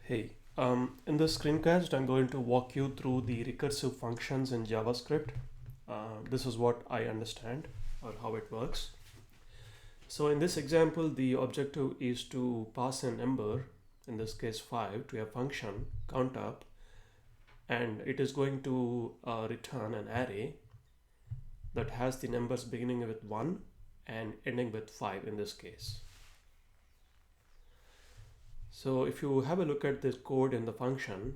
Hey, in this screencast, I'm going to walk you through the recursive functions in JavaScript. This is what I understand or how it works. So in this example, the objective is to pass a number, in this case 5, to a function Countup, and it is going to return an array that has the numbers beginning with 1 and ending with 5 in this case. So if you have a look at this code in the function,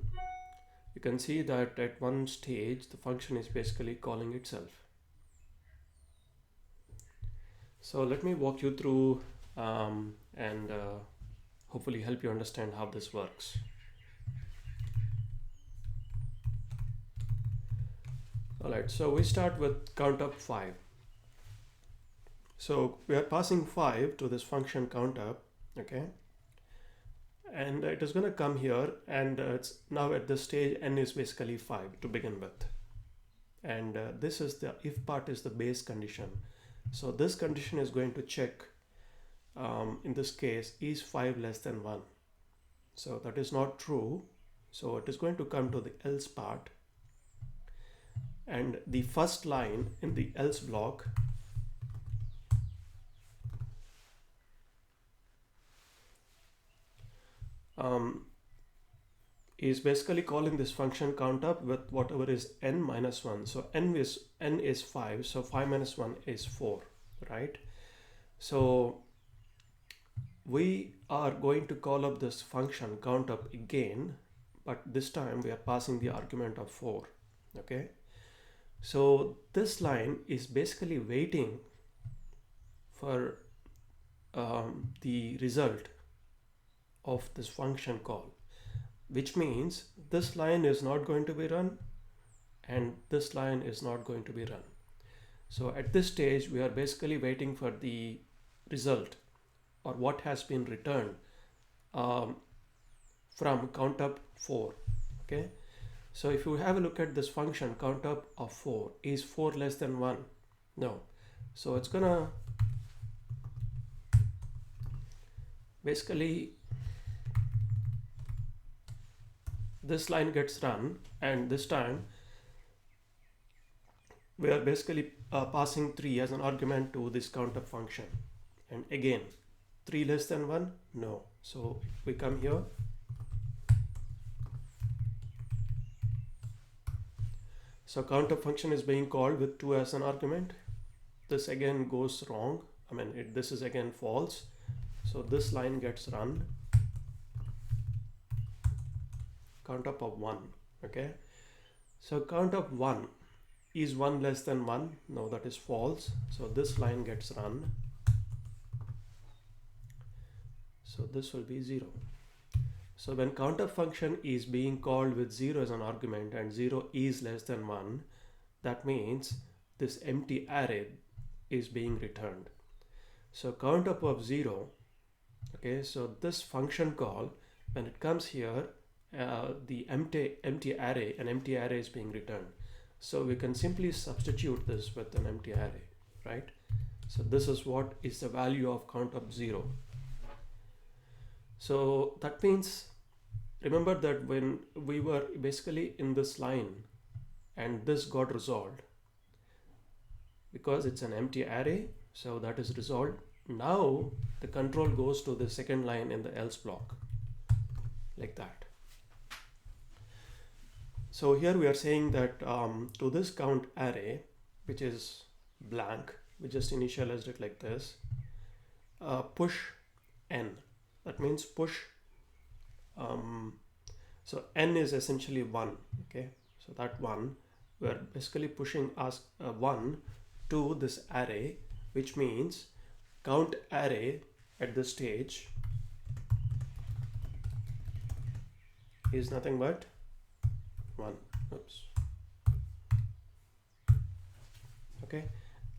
you can see that at one stage the function is basically calling itself. So let me walk you through and hopefully help you understand how this works. Alright, so we start with Countup 5. So we are passing 5 to this function Countup, okay? And it is going to come here, and it's now at this stage n is basically 5 to begin with. And this is the if part is the base condition. So this condition is going to check, in this case, is 5 less than 1. So that is not true. So it is going to come to the else part. And the first line in the else block is basically calling this function Countup with whatever is n minus 1. So n is 5, so 5 minus 1 is 4, right? So we are going to call up this function Countup again, but this time we are passing the argument of 4, okay? So this line is basically waiting for the result of this function call, which means this line is not going to be run and this line is not going to be run. So at this stage we are basically waiting for the result or what has been returned from Countup 4, okay? So if you have a look at this function Countup of 4, is 4 less than 1? No. So it's gonna basically this line gets run, and this time we are basically passing 3 as an argument to this Countup function. And again, 3 less than 1? No. So we come here. So Countup function is being called with 2 as an argument. This again goes wrong. I mean, this is again false. So this line gets run. Countup of 1, okay? So Countup 1, is 1 less than 1? No, that is false. So this line gets run. So this will be 0. So when Countup function is being called with 0 as an argument and 0 is less than 1, that means this empty array is being returned. So Countup of 0, okay, so this function call, when it comes here, the empty array, an empty array is being returned. So we can simply substitute this with an empty array, right? So this is what is the value of Countup 0. So that means, remember that when we were basically in this line and this got resolved because it's an empty array, so that is resolved. Now the control goes to the second line in the else block, like that. So here we are saying that to this count array, which is blank, we just initialize it like this, push n. That means push, so n is essentially 1, okay? So that 1, we are basically pushing us 1 to this array, which means count array at this stage is nothing but 1. Oops. Okay,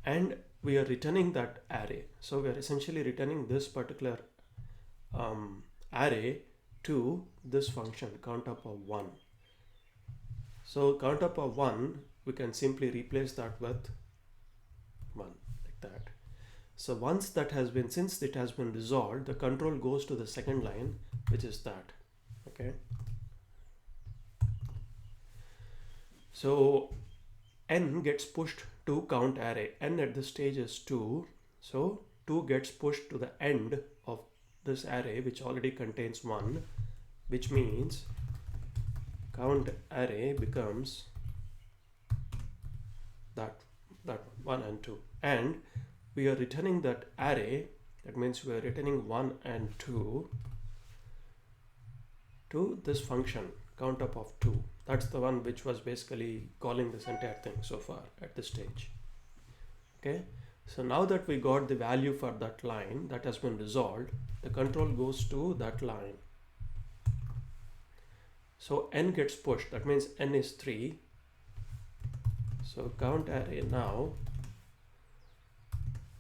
and we are returning that array. So we are essentially returning this particular array to this function Countup of 1. So Countup of 1, we can simply replace that with 1, like that. So since it has been resolved, the control goes to the second line, which is that. Okay, so n gets pushed to count array. N at this stage is 2, so 2 gets pushed to the end of this array, which already contains 1, which means count array becomes that 1 and 2, and we are returning that array. That means we are returning 1 and 2 to this function countup of 2. That's the one which was basically calling this entire thing so far at this stage. Okay, so now that we got the value for that line that has been resolved, the control goes to that line. So n gets pushed, that means n is 3. So count array now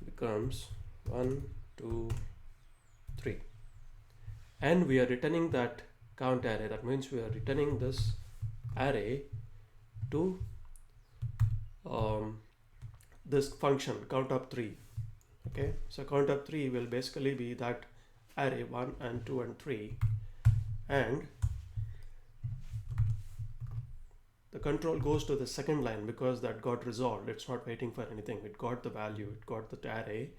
becomes 1, 2, 3, and we are returning that count array. That means we are returning this array to this function countup3. Okay, so countup3 will basically be that array 1 and 2 and 3, and the control goes to the second line because that got resolved. It's not waiting for anything. It got the value, it got the array.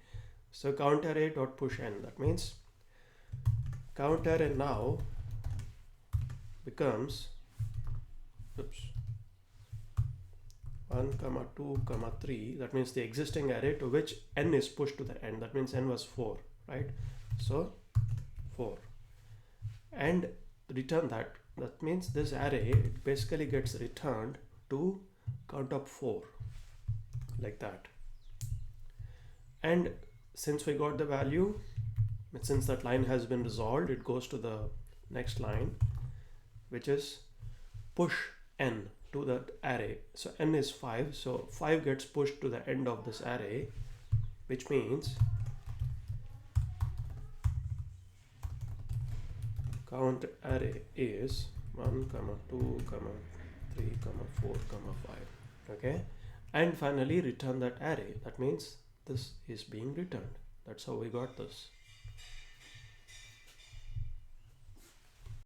So count array dot push n. That means count array now becomes 1, 2, 3. That means the existing array to which n is pushed to the end. That means n was 4, right? So 4, and return that. That means this array, it basically gets returned to countup 4, like that. And since we got the value, since that line has been resolved, it goes to the next line, which is push n to that array. So n is 5, so 5 gets pushed to the end of this array, which means count array is 1, 2, 3, 4, 5. Okay, and finally return that array. That means this is being returned. That's how we got this.